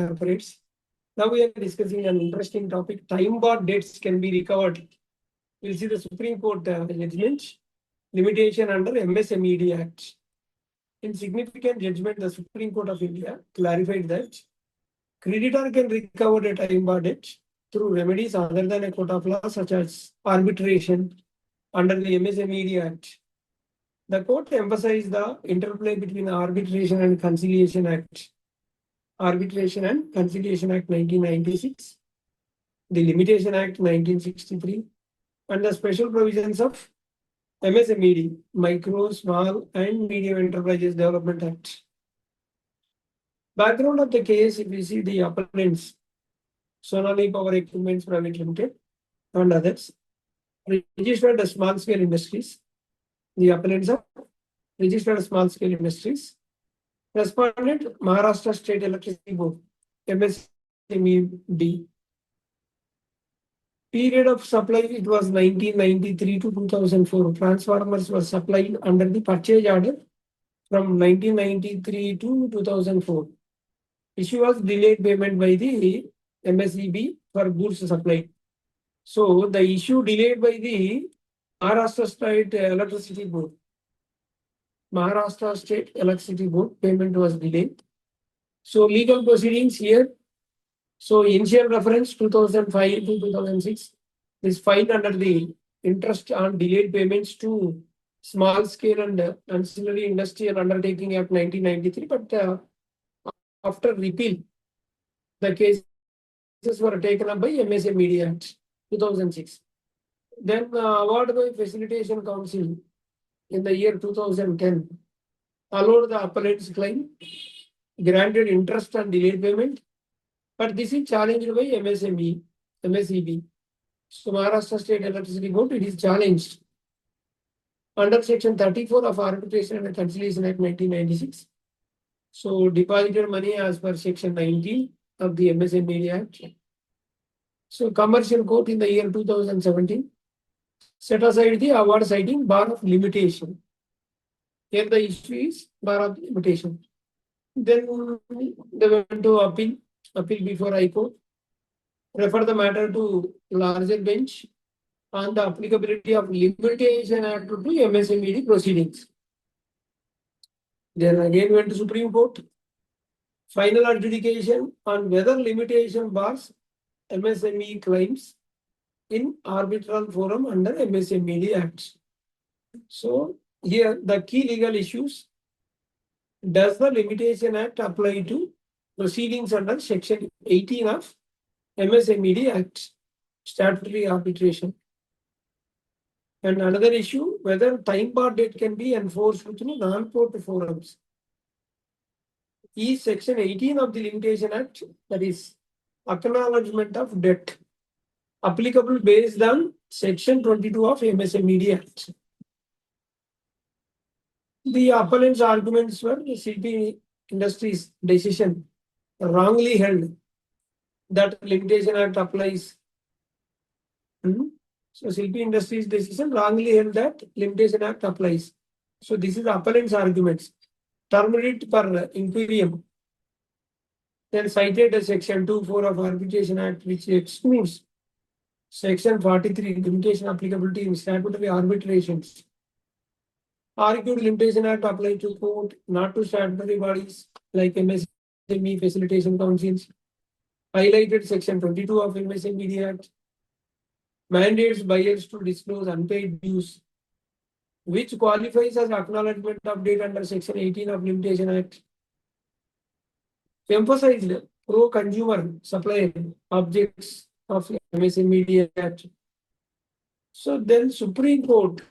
operates. Now we are discussing an interesting topic. Time-barred debts can be recovered. We'll see the Supreme Court judgment, limitation under MSMED Act. In significant judgment, the Supreme Court of India clarified that creditor can recover a time-barred debt through remedies other than a court of law, such as arbitration under the MSMED Act. The court emphasized the interplay between Arbitration and Conciliation Act. Arbitration and Conciliation Act 1996, the Limitation Act 1963, and the special provisions of MSMED, Micro, Small and Medium Enterprises Development Act. Background of the case, if we see the appellants, Sonali Power Equipment Private Limited and others, registered as small scale industries. The appellants are registered small scale industries. Respondent, Maharashtra State Electricity Board, MSMED. Period of supply, it was 1993 to 2004. Transformers were supplied under the purchase order from 1993 to 2004. Issue was delayed payment by the MSEB for goods supplied. So the issue delayed by the Maharashtra State Electricity Board. Maharashtra State Electricity Board payment was delayed. So legal proceedings here. So initial reference 2005 to 2006 is filed under the interest on delayed payments to small scale and ancillary industrial undertaking Act 1993. But after repeal, the cases were taken up by MSMED Act 2006. Then award by Facilitation Council in the year 2010 allowed the appellant's claim, granted interest on delayed payment, but this is challenged by MSEB. So Maharashtra State Electricity Board, it is challenged under Section 34 of Arbitration and Conciliation Act 1996. So deposited money as per Section 19 of the MSMED Act. So Commercial Court in the year 2017 set aside the award citing bar of limitation. Here the issue is bar of limitation. Then they went to appeal before High Court, refer the matter to larger bench on the applicability of Limitation Act to MSMED proceedings. Then again went to Supreme Court. Final adjudication on whether limitation bars MSME claims in arbitral forum under MSMED Act. So here the key legal issues: does the Limitation Act apply to proceedings under Section 18 of MSMED Act, Statutory Arbitration? And another issue, whether time-barred debt can be enforced through non-court forums. Is Section 18 of the Limitation Act, that is acknowledgement of debt, applicable based on Section 22 of MSMED Act? The appellant's arguments were the CP Industries decision wrongly held that Limitation Act applies. So CP Industries decision wrongly held that Limitation Act applies. So this is the appellant's arguments. Terminate per inquirium. Then cited a Section 2(4) of Arbitration Act, which excludes Section 43, limitation applicability in statutory arbitrations. Argued Limitation Act applied to court, not to statutory bodies like MSME facilitation councils. Highlighted Section 22 of MSMED Act. Mandates buyers to disclose unpaid dues, which qualifies as acknowledgement of debt under Section 18 of Limitation Act. Emphasized pro-consumer supplier objects of MSMED Act. So then Supreme Court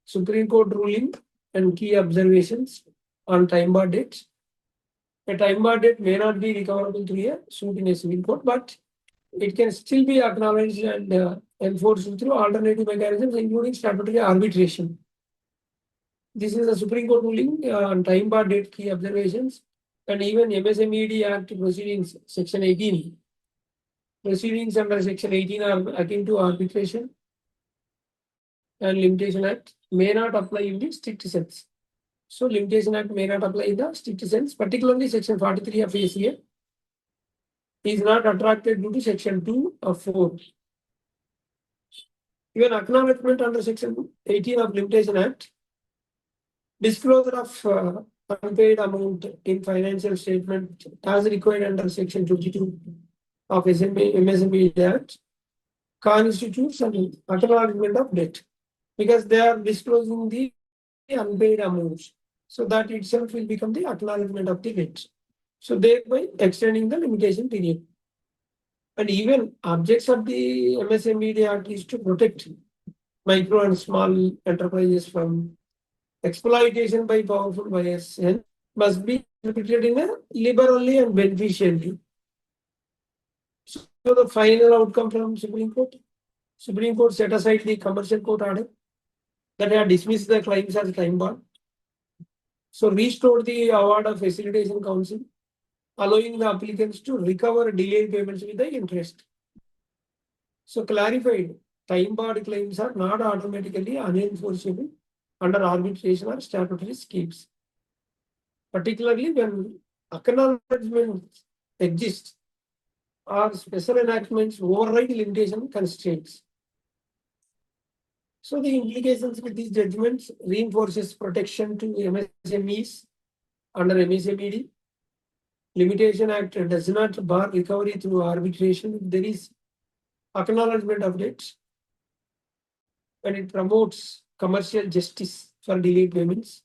ruling and key observations on time-barred debts. A time-barred debt may not be recoverable through a suit in a civil court, but it can still be acknowledged and enforced through alternative mechanisms, including statutory arbitration. This is a Supreme Court ruling on time-barred debt key observations, and even MSMED Act proceedings, Section 18. Proceedings under Section 18 are akin to arbitration, and Limitation Act may not apply in the strict sense. So Limitation Act may not apply in the strict sense, particularly Section 43 of ACA is not attracted due to Section 2 of 4. Even acknowledgement under Section 18 of Limitation Act, disclosure of unpaid amount in financial statement as required under Section 22 of MSME Act constitutes an acknowledgement of debt because they are disclosing the unpaid amounts. So that itself will become the acknowledgement of the debt. So thereby extending the limitation period. And even objects of the MSMED Act is to protect micro and small enterprises from exploitation by powerful buyers and must be interpreted in a liberally and beneficially. So the final outcome from Supreme Court set aside the commercial court order that had dismissed the claims as time barred. So restored the award of facilitation council, allowing the applicants to recover delayed payments with the interest. So clarified, time barred claims are not automatically unenforceable under arbitration or statutory schemes, particularly when acknowledgements exist or special enactments override limitation constraints. So the implications with these judgments reinforces protection to MSMEs under MSMED. Limitation Act does not bar recovery through arbitration if there is acknowledgement of debts, and it promotes commercial justice for delayed payments,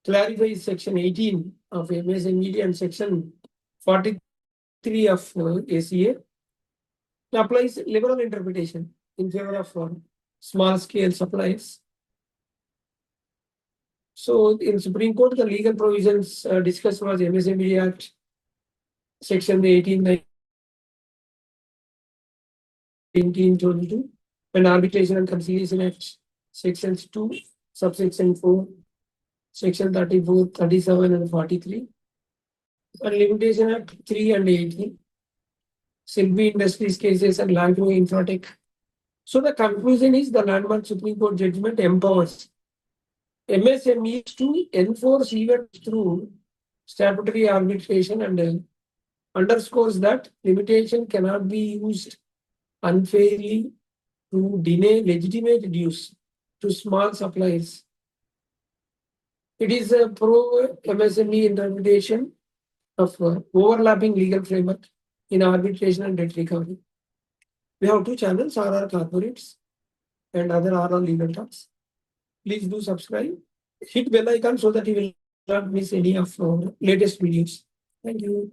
clarifies Section 18 of MSMED and Section 43 of ACA, applies liberal interpretation in favor of small scale suppliers. So in Supreme Court, the legal provisions discussed was MSMED Act, Section 1922, and Arbitration and Conciliation Act, Sections 2, Subsection 4, Section 34, 37, and 43, and Limitation Act 3 and 18, Silby Industries cases, and Landro Infratech. So the conclusion is the landmark Supreme Court judgment empowers MSMEs to enforce even through statutory arbitration and underscores that limitation cannot be used unfairly to deny legitimate dues to small suppliers. It is a pro-MSME interpretation of overlapping legal framework in arbitration and debt recovery. We have two channels, RR Corporates and other RR Legal Talks. Please do subscribe. Hit bell icon so that you will not miss any of our latest videos. Thank you.